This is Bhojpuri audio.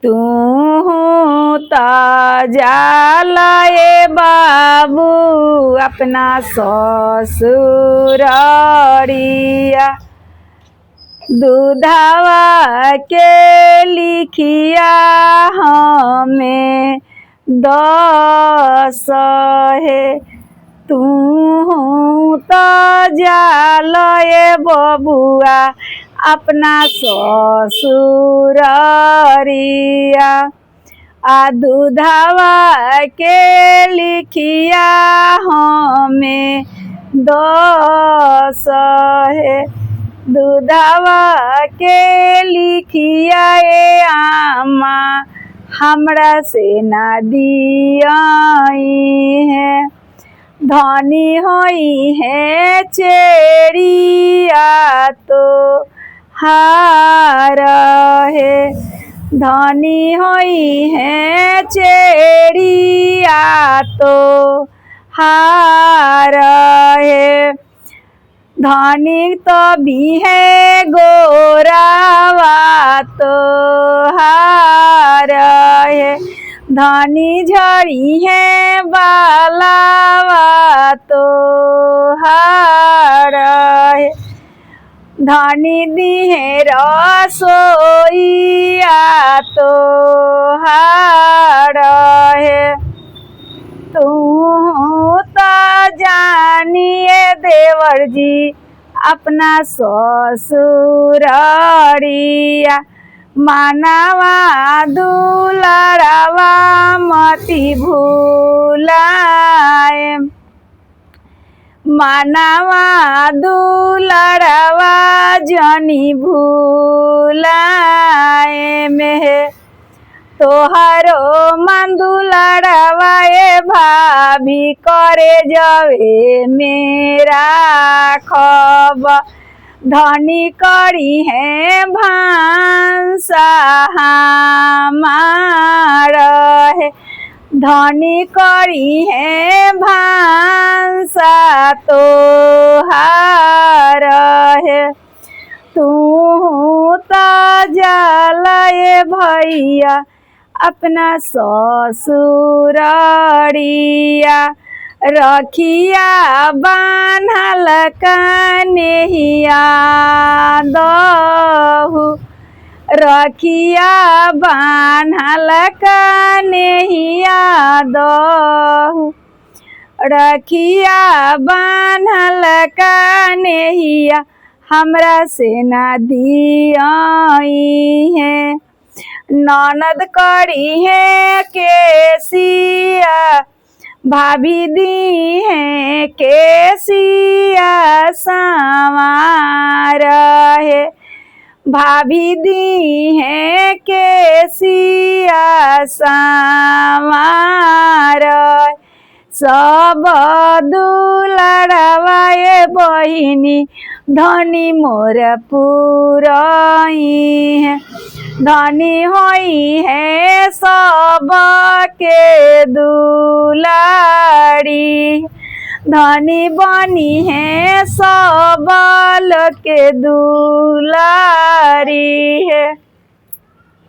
तू तो जालए बाबू अपना ससुररिया, दूधवा के लिखिया हमें दस है। तू तो जालए बबुआ अपना ससुररिया, दूधवा के लिखिया हमें दस है। दूधवा के लिखिया आमा हमरा से ना दियाई है। धनी होई है चेरिया तो हार है। धनी होई है चेरिया तो हार है। धनी तो भी है गोरावा तो हार है। धनी झड़ी है बालावा तो हार है। धनी दी है रसोईया तो हार है। तू तो जानिए देवर जी अपना ससुररिया, मानवा दुलरवा मति भूलाए। मानवा दुलरवा जनी भूलाए में। तोहरो मन दुलरवा भाभी करे जवे मेरा खब। धनी करी है भांसा हमार है। धनी करी है भांसा तो हार है। तू तो जालए भैया अपना ससुररिया, रखिया बान्हल कन्हैया दहु। रखिया बान्हल कन्हैया दहु। रखिया बान्हल कन्हैया हमरा से ना दियाई है। ननद करी है केसिया, भाभी दी है केसिया संवार है। भाभी दी है केसिया संवार। सब दुलरवा बहिनी धनी मोर पुरई है। धनी होई है सब के दुलारी, धनी बनी है सब के दुलारी है।